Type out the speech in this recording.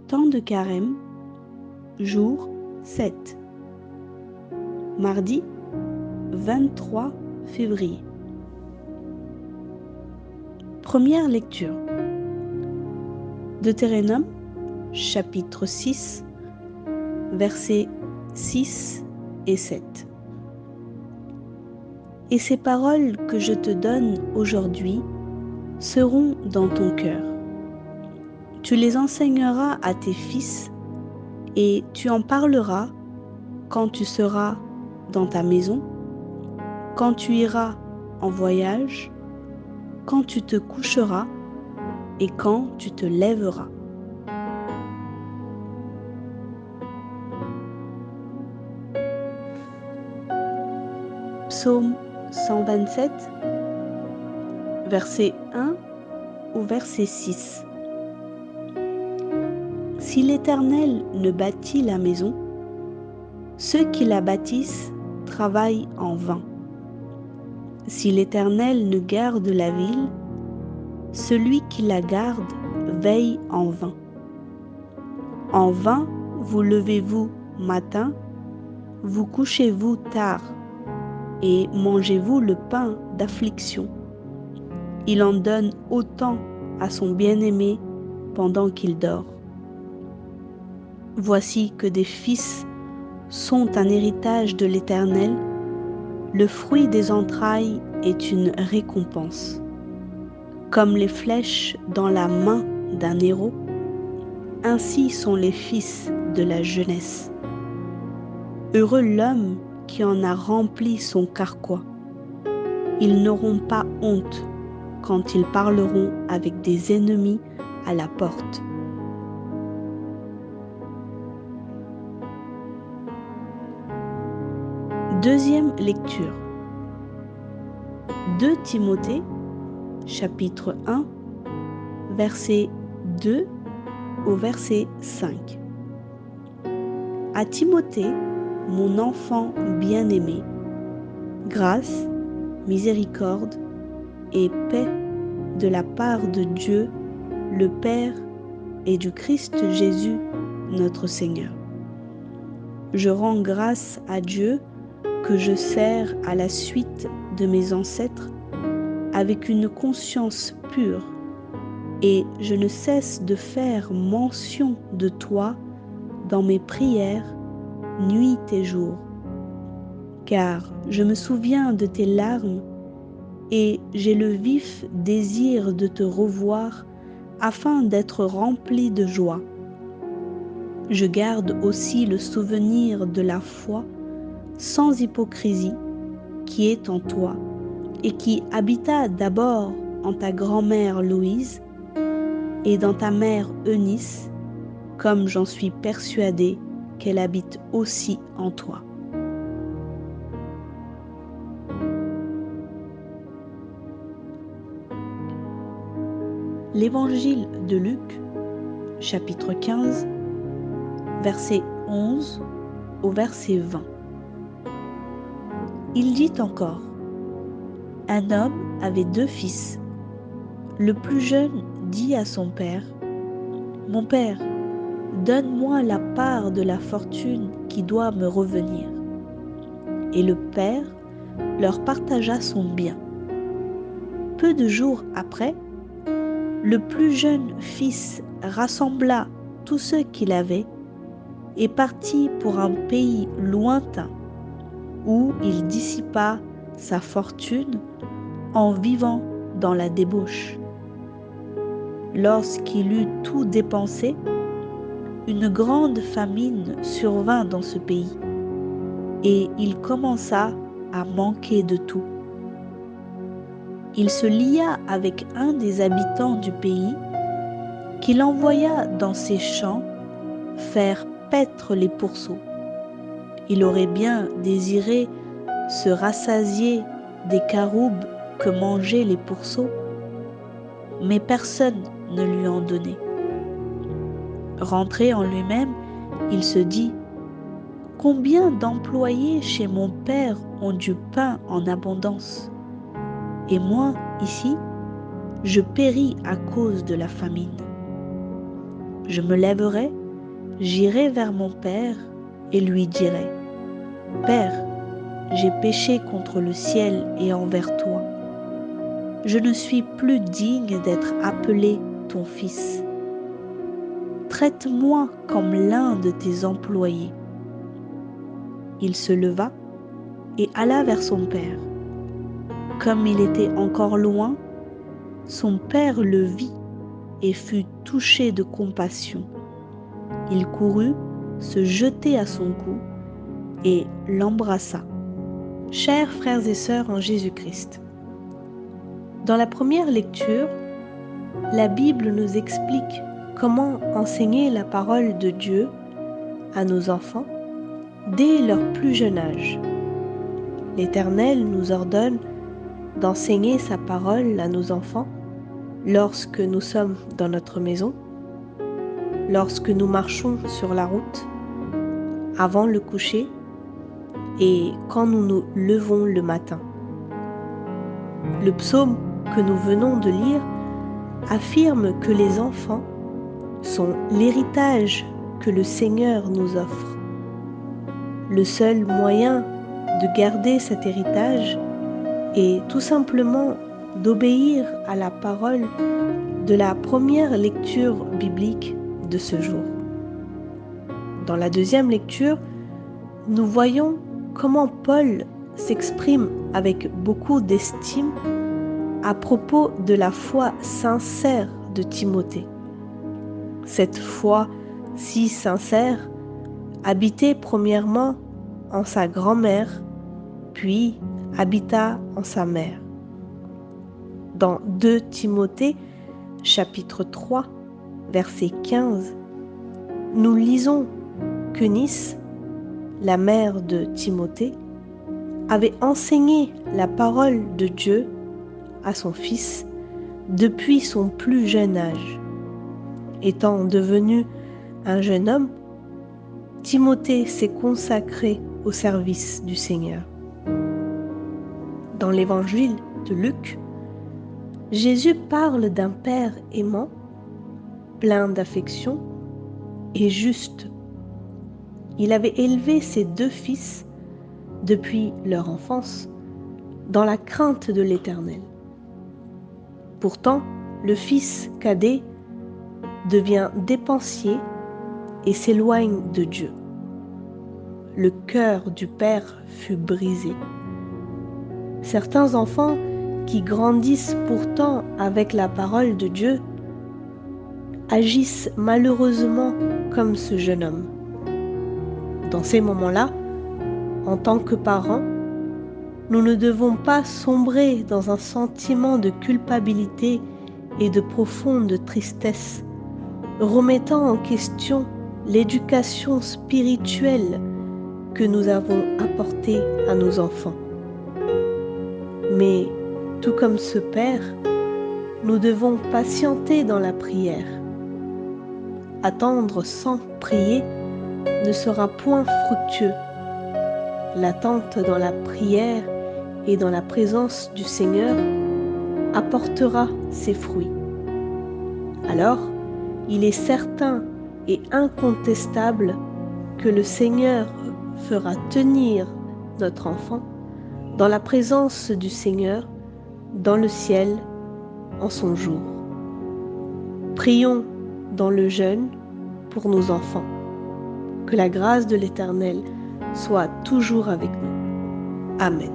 Temps de carême, jour 7. Mardi 23 février. Première lecture. Deutéronome, chapitre 6, versets 6 et 7. Et ces paroles que je te donne aujourd'hui seront dans ton cœur. Tu les enseigneras à tes fils et tu en parleras quand tu seras dans ta maison, quand tu iras en voyage, quand tu te coucheras et quand tu te lèveras. Psaume 127, verset 1 au verset 6. Si l'Éternel ne bâtit la maison, ceux qui la bâtissent travaillent en vain. Si l'Éternel ne garde la ville, celui qui la garde veille en vain. En vain vous levez-vous matin, vous couchez-vous tard, et mangez-vous le pain d'affliction. Il en donne autant à son bien-aimé pendant qu'il dort. Voici que des fils sont un héritage de l'Éternel, le fruit des entrailles est une récompense. Comme les flèches dans la main d'un héros, ainsi sont les fils de la jeunesse. Heureux l'homme qui en a rempli son carquois. Ils n'auront pas honte quand ils parleront avec des ennemis à la porte. Deuxième lecture. 2 Timothée, chapitre 1, verset 2 au verset 5. À Timothée, mon enfant bien-aimé, grâce, miséricorde et paix de la part de Dieu, le Père, et du Christ Jésus, notre Seigneur. Je rends grâce à Dieu que je sers à la suite de mes ancêtres avec une conscience pure, et je ne cesse de faire mention de toi dans mes prières, nuit et jour. Car je me souviens de tes larmes et j'ai le vif désir de te revoir afin d'être rempli de joie. Je garde aussi le souvenir de la foi sans hypocrisie qui est en toi et qui habita d'abord en ta grand-mère Louise et dans ta mère Eunice, comme j'en suis persuadée qu'elle habite aussi en toi. L'évangile de Luc, chapitre 15, verset 11 au verset 20. Il dit encore: un homme avait 2 fils. Le plus jeune dit à son père: mon père, donne-moi la part de la fortune qui doit me revenir. Et le père leur partagea son bien. Peu de jours après, le plus jeune fils rassembla tous ceux qu'il avait et partit pour un pays lointain où il dissipa sa fortune en vivant dans la débauche. Lorsqu'il eut tout dépensé, une grande famine survint dans ce pays et il commença à manquer de tout. Il se lia avec un des habitants du pays qui l'envoya dans ses champs faire paître les pourceaux. Il aurait bien désiré se rassasier des caroubes que mangeaient les pourceaux, mais personne ne lui en donnait. Rentré en lui-même, il se dit: combien d'employés chez mon père ont du pain en abondance, et moi, ici, je péris à cause de la famine. Je me lèverai, j'irai vers mon père et lui dirai: Père, j'ai péché contre le ciel et envers toi. Je ne suis plus digne d'être appelé ton fils. Traite-moi comme l'un de tes employés. Il se leva et alla vers son père. Comme il était encore loin, son père le vit et fut touché de compassion. Il courut se jeter à son cou et l'embrassa. Chers frères et sœurs en Jésus-Christ, dans la première lecture, la Bible nous explique comment enseigner la parole de Dieu à nos enfants dès leur plus jeune âge. L'Éternel nous ordonne d'enseigner sa parole à nos enfants lorsque nous sommes dans notre maison, lorsque nous marchons sur la route, avant le coucher et quand nous nous levons le matin. Le psaume que nous venons de lire affirme que les enfants sont l'héritage que le Seigneur nous offre. Le seul moyen de garder cet héritage est tout simplement d'obéir à la parole de la première lecture biblique de ce jour. Dans la deuxième lecture, nous voyons comment Paul s'exprime avec beaucoup d'estime à propos de la foi sincère de Timothée. Cette foi si sincère habitait premièrement en sa grand-mère, puis habita en sa mère. Dans 2 Timothée, chapitre 3, verset 15, nous lisons qu'Eunice, la mère de Timothée, avait enseigné la parole de Dieu à son fils depuis son plus jeune âge. Étant devenu un jeune homme, Timothée s'est consacré au service du Seigneur. Dans l'évangile de Luc, Jésus parle d'un père aimant, plein d'affection et juste. Il avait élevé ses 2 fils depuis leur enfance dans la crainte de l'Éternel. Pourtant, le fils cadet devient dépensier et s'éloigne de Dieu. Le cœur du père fut brisé. Certains enfants qui grandissent pourtant avec la parole de Dieu agissent malheureusement comme ce jeune homme. Dans ces moments-là, en tant que parents, nous ne devons pas sombrer dans un sentiment de culpabilité et de profonde tristesse, remettant en question l'éducation spirituelle que nous avons apportée à nos enfants. Mais, tout comme ce père, nous devons patienter dans la prière. Attendre sans prier ne sera point fructueux. L'attente dans la prière et dans la présence du Seigneur apportera ses fruits. Alors, il est certain et incontestable que le Seigneur fera tenir notre enfant dans la présence du Seigneur, dans le ciel, en son jour. Prions dans le jeûne pour nos enfants. Que la grâce de l'Éternel soit toujours avec nous. Amen.